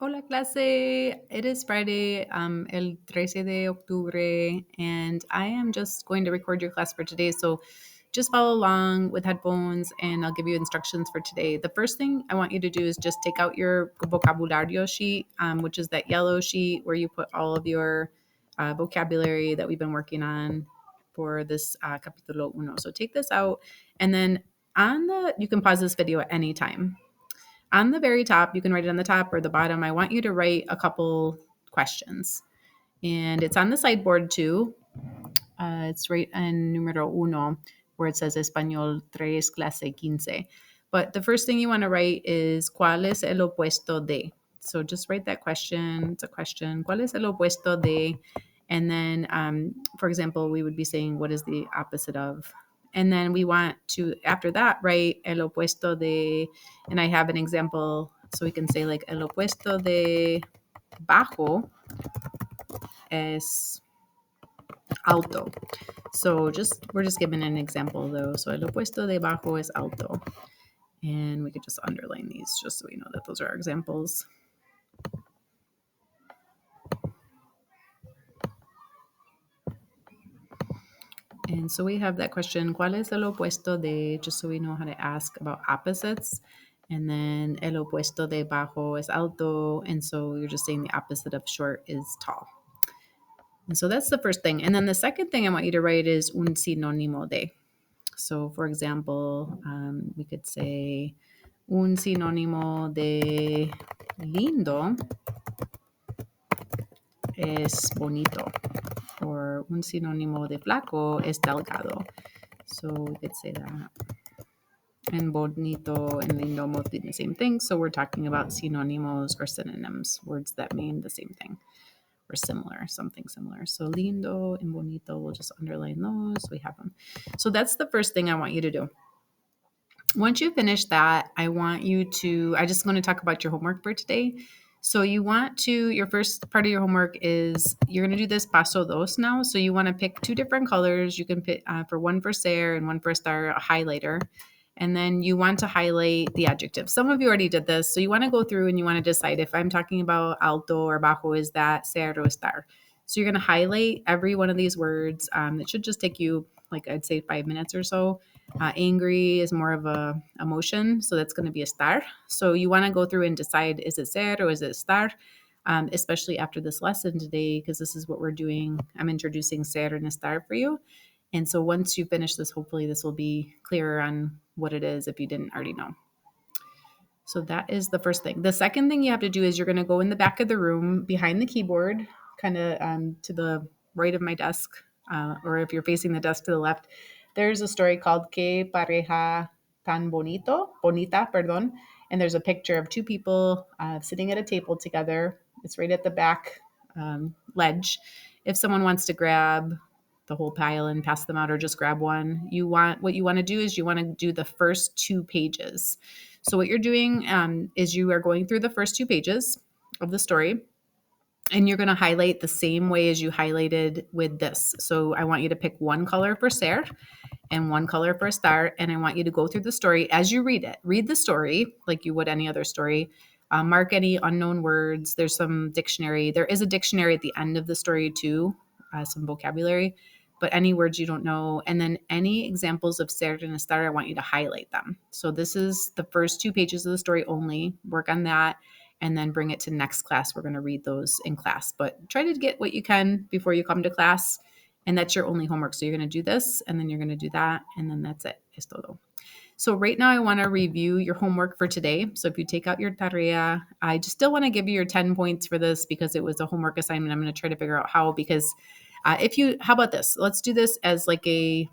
Hola clase, it is Friday, el 13 de octubre, and I am just going to record your class for today. So just follow along with headphones and I'll give you instructions for today. The first thing I want you to do is just take out your vocabulario sheet, which is that yellow sheet where you put all of your vocabulary that we've been working on for this capítulo uno. So take this out and then you can pause this video at any time. On the very top, you can write it on the top or the bottom. I want you to write a couple questions. And it's on the sideboard too. It's right in numero uno, where it says Español 3, clase 15. But the first thing you want to write is ¿Cuál es el opuesto de? So just write that question. It's a question. ¿Cuál es el opuesto de? And then, for example, we would be saying, what is the opposite of? And then we want to, after that, write el opuesto de, and I have an example. So we can say like el opuesto de bajo es alto. So we're just giving an example though. So el opuesto de bajo es alto. And we could just underline these just so we know that those are our examples. And so we have that question, ¿Cuál es el opuesto de? Just so we know how to ask about opposites. And then el opuesto de bajo es alto. And so you're just saying the opposite of short is tall. And so that's the first thing. And then the second thing I want you to write is un sinónimo de. So for example, we could say un sinónimo de lindo es bonito, or un sinónimo de flaco es delgado. So we could say that. And bonito and lindo both mean the same thing. So we're talking about sinónimos or synonyms, words that mean the same thing or similar, something similar. So lindo and bonito, we'll just underline those. We have them. So that's the first thing I want you to do. Once you finish that, I just want to talk about your homework for today. So your first part of your homework is you're going to do this paso dos now. So you want to pick two different colors. You can pick for one for ser and one for star, a highlighter. And then you want to highlight the adjective. Some of you already did this. So you want to go through and you want to decide if I'm talking about alto or bajo, is that ser or estar? So you're going to highlight every one of these words. It should just take you, like I'd say, 5 minutes or so. Angry is more of a emotion, so that's going to be a star. So you want to go through and decide, is it ser or is it star? Especially after this lesson today, because this is what we're doing. I'm introducing ser and star for you. And so once you finish this, hopefully this will be clearer on what it is if you didn't already know. So that is the first thing. The second thing you have to do is you're going to go in the back of the room behind the keyboard, kind of to the right of my desk, or if you're facing the desk to the left. There's a story called Que pareja tan bonita, perdón. And there's a picture of two people sitting at a table together. It's right at the back ledge. If someone wants to grab the whole pile and pass them out or just grab one, what you want to do is you want to do the first 2 pages. So what you're doing is you are going through the first 2 pages of the story, and you're going to highlight the same way as you highlighted with this. So I want you to pick one color for ser and one color for star, and I want you to go through the story as you read it. Read the story like you would any other story. Mark any unknown words. There's some dictionary. There is a dictionary at the end of the story too, some vocabulary, but any words you don't know. And then any examples of ser and star, I want you to highlight them. So this is the first 2 pages of the story only. Work on that and then bring it to next class. We're going to read those in class, but try to get what you can before you come to class. And that's your only homework. So you're going to do this, and then you're going to do that, and then that's it. Es todo. So right now I want to review your homework for today. So if you take out your tarea, I just still want to give you your 10 points for this because it was a homework assignment. I'm going to try to figure out how, because how about this? Let's do this as like a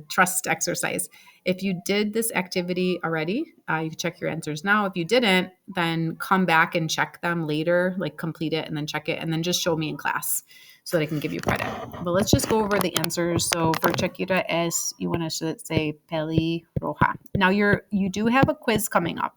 trust exercise. If you did this activity already, you can check your answers now. If you didn't, then come back and check them later, like complete it and then check it, and then just show me in class so that I can give you credit. But let's just go over the answers. So for Chiquita S, you want to say peli roja. Now you do have a quiz coming up.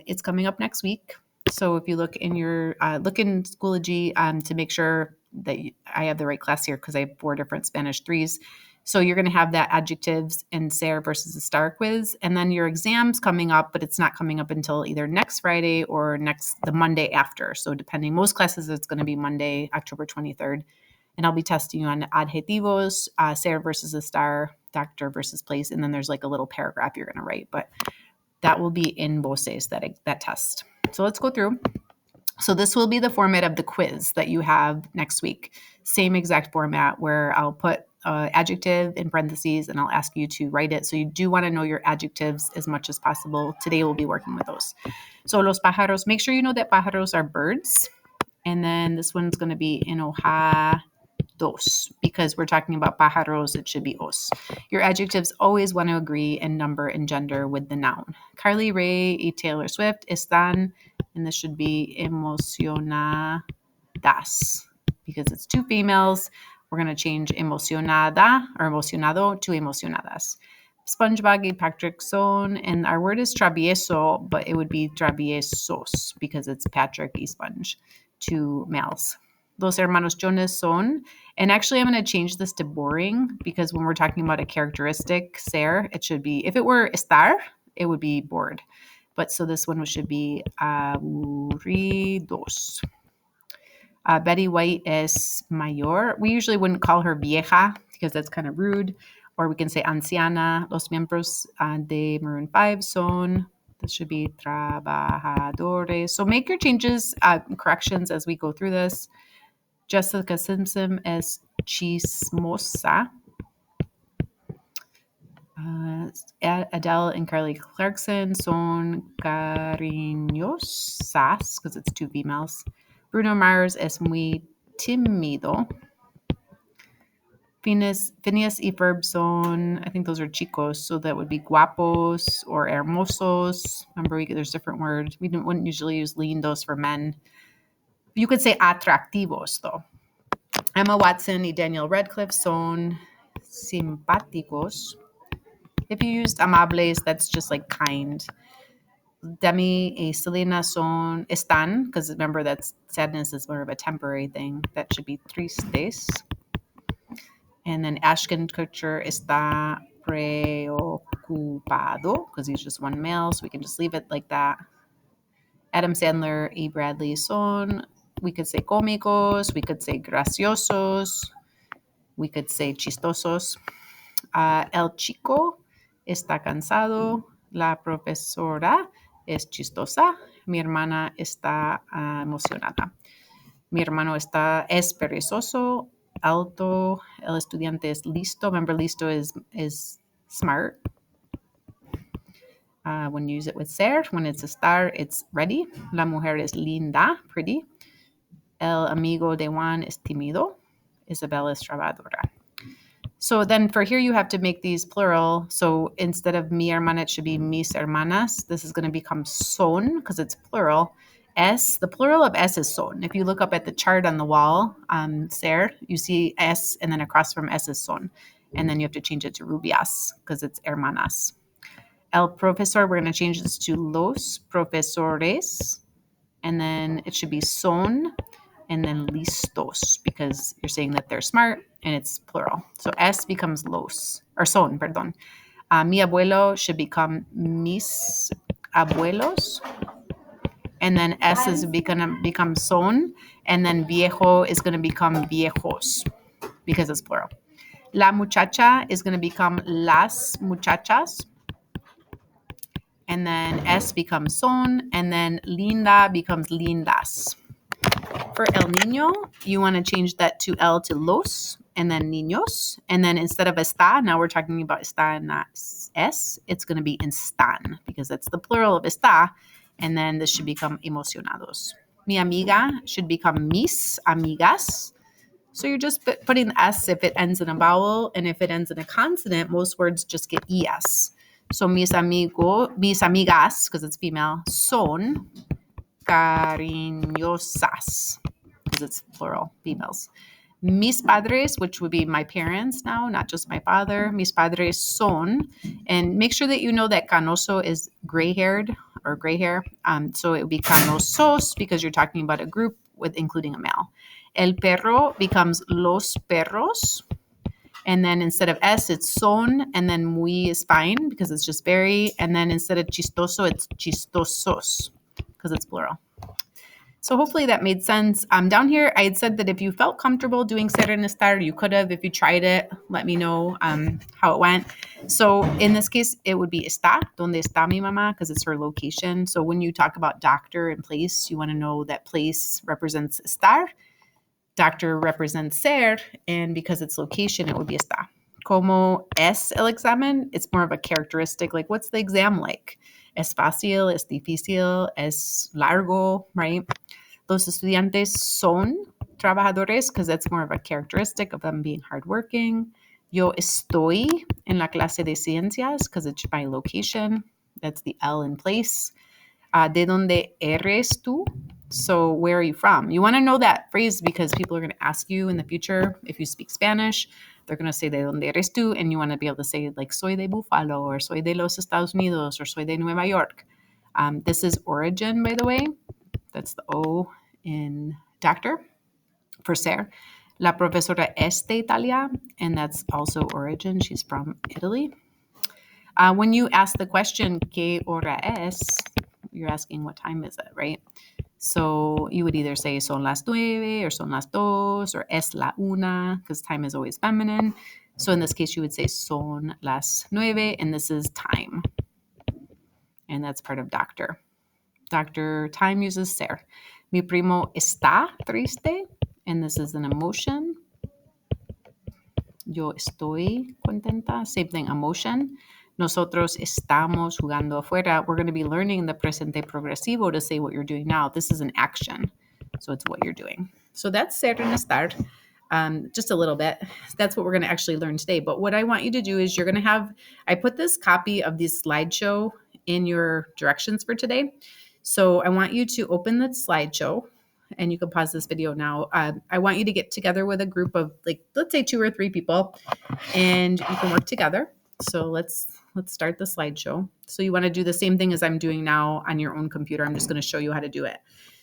It's coming up next week. So if you look in your look in Schoology to make sure that I have the right class here, because I have 4 different Spanish 3s. So you're going to have that adjectives and ser versus the star quiz. And then your exam's coming up, but it's not coming up until either next Friday or the Monday after. So depending, most classes, it's going to be Monday, October 23rd. And I'll be testing you on adjetivos, ser versus a star, factor versus place. And then there's like a little paragraph you're going to write. But that will be in voces, that test. So let's go through. So this will be the format of the quiz that you have next week. Same exact format where I'll put adjective in parentheses and I'll ask you to write it. So you do want to know your adjectives as much as possible. Today we'll be working with those. So los pájaros, make sure you know that pájaros are birds. And then this one's going to be enojados because we're talking about pájaros, it should be os. Your adjectives always want to agree in number and gender with the noun. Carly Rae y Taylor Swift están, and this should be emocionadas because it's two females. We're going to change emocionada or emocionado to emocionadas. SpongeBob y Patrick son, and our word is travieso, but it would be traviesos because it's Patrick y Sponge, two males. Los hermanos Jonas son, and actually I'm going to change this to boring because when we're talking about a characteristic, ser, it should be, if it were estar, it would be bored. But so this one should be aburridos. Betty White es mayor. We usually wouldn't call her vieja because that's kind of rude. Or we can say anciana. Los miembros de Maroon 5 son. This should be trabajadores. So make your changes, corrections as we go through this. Jessica Simpson es chismosa. Adele and Carly Clarkson son cariñosas because it's two females. Bruno Mars es muy tímido. Phineas y Ferb son, I think those are chicos, so that would be guapos or hermosos. Remember, there's different words. We wouldn't usually use lindos for men. You could say atractivos, though. Emma Watson y Daniel Radcliffe son simpáticos. If you used amables, that's just like kind. Demi y Selena están, because remember that sadness is more of a temporary thing. That should be tristes. And then Ashton Kutcher está preocupado, because he's just one male, so we can just leave it like that. Adam Sandler y Bradley son, we could say cómicos, we could say graciosos, we could say chistosos. El chico está cansado, la profesora es chistosa, mi hermana está emocionada. Mi hermano es perezoso, alto, el estudiante es listo. Remember, listo is smart. When you use it with ser, when it's a star, it's ready. La mujer es linda, pretty. El amigo de Juan es tímido. Isabel es trabajadora. So then for here, you have to make these plural. So instead of mi hermana, it should be mis hermanas. This is going to become son because it's plural. S, the plural of S is son. If you look up at the chart on the wall, ser, you see S, and then across from S is son. And then you have to change it to rubias because it's hermanas. El profesor, we're going to change this to los profesores. And then it should be son and then listos because you're saying that they're smart and it's plural. So S becomes los, or son, perdón. Mi abuelo should become mis abuelos. And then S is going to become son. And then viejo is going to become viejos because it's plural. La muchacha is going to become las muchachas. And then S becomes son. And then linda becomes lindas. For el niño, you want to change that to L to los, and then niños. And then instead of está, now we're talking about está and not es, it's going to be están because that's the plural of está. And then this should become emocionados. Mi amiga should become mis amigas. So you're just putting the S if it ends in a vowel. And if it ends in a consonant, most words just get ES. So mis amigas, because it's female, son cariñosas, because it's plural, females. Mis padres, which would be my parents now, not just my father. Mis padres son, and make sure that you know that canoso is gray-haired or gray hair. So it would be canosos because you're talking about a group with including a male. El perro becomes los perros. And then instead of S, it's son. And then muy is fine because it's just very. And then instead of chistoso, it's chistosos because it's plural. So hopefully that made sense. Down here, I had said that if you felt comfortable doing ser and estar, you could have. If you tried it, let me know how it went. So in this case, it would be está, donde está mi mamá, because it's her location. So when you talk about doctor and place, you want to know that place represents estar, doctor represents ser, and because it's location, it would be está. Como es el examen? It's more of a characteristic, like what's the exam like? Es fácil, es difícil, es largo, right? Los estudiantes son trabajadores because that's more of a characteristic of them being hardworking. Yo estoy en la clase de ciencias because it's my location. That's the L in place. ¿De dónde eres tú? So where are you from? You want to know that phrase because people are going to ask you in the future if you speak Spanish. They're going to say, ¿de dónde eres tú? And you want to be able to say, like, soy de Buffalo, or soy de los Estados Unidos, or soy de Nueva York. This is origin, by the way. That's the O in doctor for ser. La profesora es de Italia, and that's also origin. She's from Italy. When you ask the question, ¿qué hora es? You're asking what time is it, right? So you would either say son las 9 or son las 2 or es la una because time is always feminine. So in this case, you would say son las 9 and this is time. And that's part of doctor. Doctor time uses ser. Mi primo está triste and this is an emotion. Yo estoy contenta. Same thing, emotion. Nosotros estamos jugando afuera. We're going to be learning the presente progresivo to say what you're doing now. This is an action. So it's what you're doing. So that's ser and estar. Just a little bit. That's what we're going to actually learn today. But what I want you to do is you're going to have, I put this copy of this slideshow in your directions for today. So I want you to open the slideshow and you can pause this video now. I want you to get together with a group of like, let's say 2 or 3 people and you can work together. So let's start the slideshow. So you want to do the same thing as I'm doing now on your own computer. I'm just going to show you how to do it.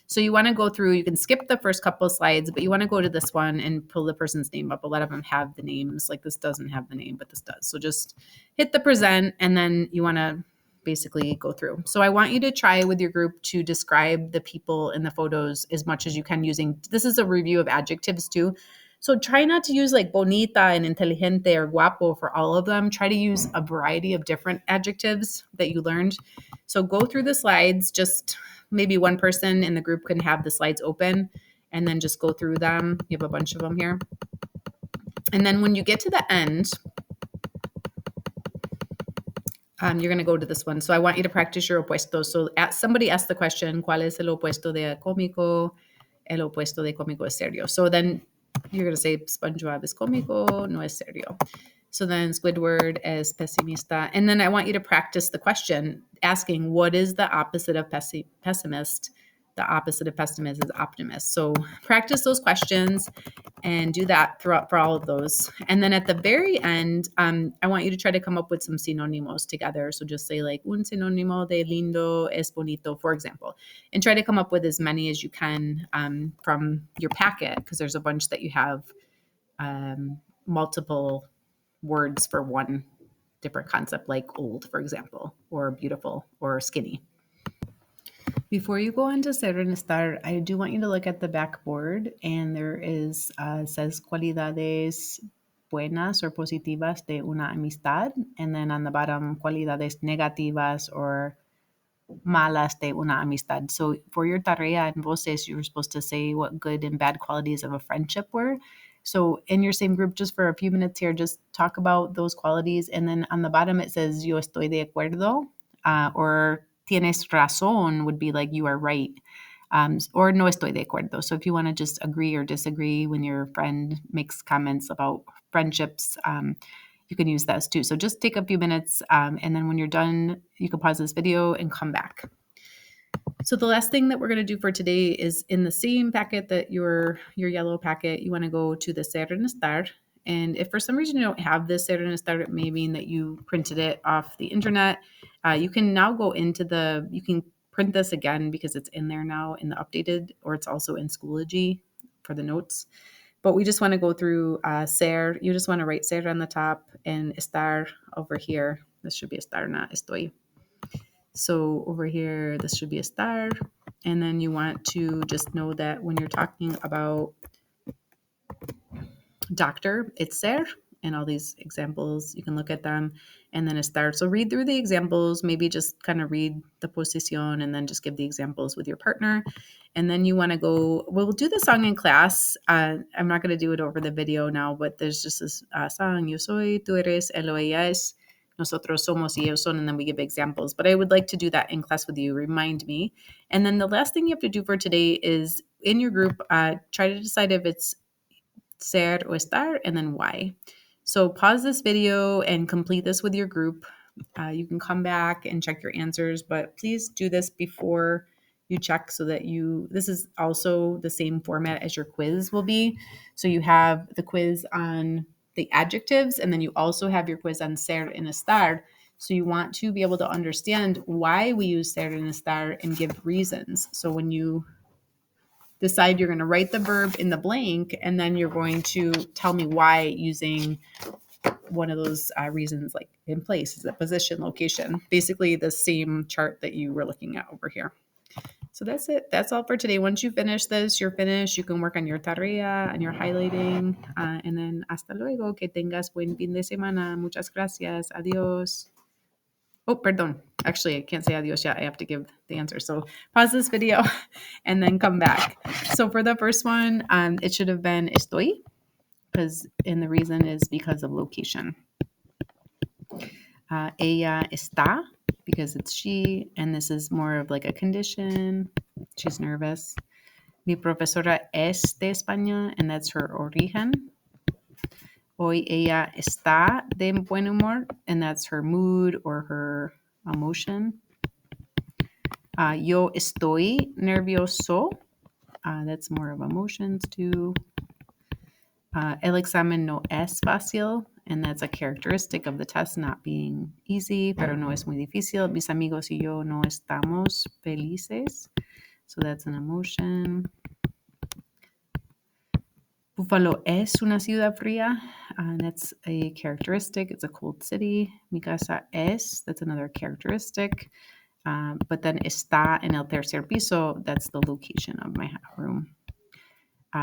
So you want to go through, you can skip the first couple of slides, but you want to go to this one and pull the person's name up. A lot of them have the names, like this doesn't have the name, but this does. So just hit the present and then you want to basically go through. So I want you to try with your group to describe the people in the photos as much as you can using, this is a review of adjectives too. So try not to use like bonita and inteligente or guapo for all of them. Try to use a variety of different adjectives that you learned. So go through the slides, just maybe one person in the group can have the slides open and then just go through them. You have a bunch of them here. And then when you get to the end, you're going to go to this one. So I want you to practice your opuesto. So somebody asked the question, ¿cuál es el opuesto de cómico? El opuesto de cómico es serio. So then you're going to say SpongeBob es cómico, no es serio. So then Squidward es pesimista. And then I want you to practice the question asking, what is the opposite of pessimist? The opposite of pessimist is optimist. So practice those questions and do that throughout for all of those. And then at the very end, I want you to try to come up with some sinónimos together. So just say like un sinónimo de lindo es bonito, for example, and try to come up with as many as you can from your packet because there's a bunch that you have multiple words for one different concept, like old, for example, or beautiful or skinny. Before you go on to ser and estar, I do want you to look at the backboard and there is, says cualidades buenas or positivas de una amistad. And then on the bottom, cualidades negativas or malas de una amistad. So for your tarea en voces, you were supposed to say what good and bad qualities of a friendship were. So in your same group, just for a few minutes here, just talk about those qualities. And then on the bottom, it says, yo estoy de acuerdo, or tienes razón would be like, you are right. Or no estoy de acuerdo. So if you want to just agree or disagree when your friend makes comments about friendships, you can use those too. So just take a few minutes and then when you're done, you can pause this video and come back. So the last thing that we're going to do for today is in the same packet that your yellow packet, you want to go to the ser and estar. And if for some reason you don't have this ser and estar, it may mean that you printed it off the internet. You can now go into you can print this again because it's in there now in the updated, or it's also in Schoology for the notes. But we just want to go through ser. You just want to write ser on the top and estar over here. This should be estar, not estoy. So over here, this should be estar. And then you want to just know that when you're talking about doctor, it's ser. And all these examples, you can look at them and then estar. So read through the examples, maybe just kind of read the posición and then just give the examples with your partner. And then you want to go, we'll do the song in class. I'm not going to do it over the video now, but there's just this song, yo soy, tú eres, él o ella es, nosotros somos y ellos son, and then we give examples. But I would like to do that in class with you. Remind me. And then the last thing you have to do for today is in your group, try to decide if it's ser o estar, and then why. So pause this video and complete this with your group. You can come back and check your answers, but please do this before you check so that this is also the same format as your quiz will be. So you have the quiz on the adjectives, and then you also have your quiz on ser and estar. So you want to be able to understand why we use ser and estar and give reasons. So when you decide you're going to write the verb in the blank, and then you're going to tell me why using one of those reasons, like in place, is a position, location, basically the same chart that you were looking at over here. So that's it. That's all for today. Once you finish this, you're finished. You can work on your tarea and your highlighting. And then hasta luego. Que tengas buen fin de semana. Muchas gracias. Adios. Oh, perdón. Actually, I can't say adios yet. I have to give the answer. So pause this video and then come back. So for the first one, it should have been estoy, and the reason is because of location. Ella está, because it's she, and this is more of like a condition. She's nervous. Mi profesora es de España, and that's her origen. Hoy ella está de buen humor, and that's her mood or her emotion. Yo estoy nervioso. That's more of emotions too. El examen no es fácil, and that's a characteristic of the test not being easy, pero no es muy difícil. Mis amigos y yo no estamos felices. So that's an emotion. Buffalo es una ciudad fría. That's a characteristic. It's a cold city. Mi casa es, that's another characteristic. But then está en el tercer piso. That's the location of my room.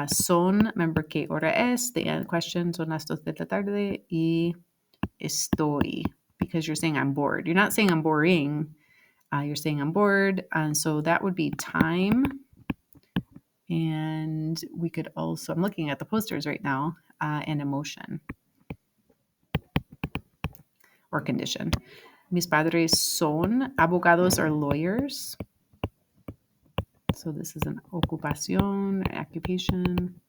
Son, remember qué hora es. The question, son las 2 de la tarde. Y estoy, because you're saying I'm bored. You're not saying I'm boring. You're saying I'm bored. And so that would be time. And we could also, I'm looking at the posters right now, and emotion or condition. Mis padres son abogados or lawyers. So this is an ocupación, occupation.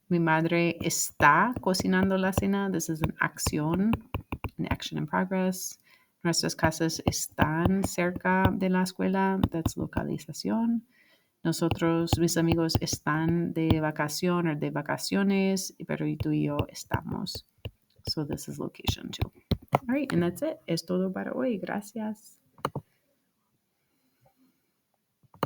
Mi madre está cocinando la cena. This is an acción, an action in progress. Nuestras casas están cerca de la escuela. That's localización. Nosotros, mis amigos, están de vacación or de vacaciones, pero tú y yo estamos. So this is location too. All right, and that's it. Es todo para hoy. Gracias.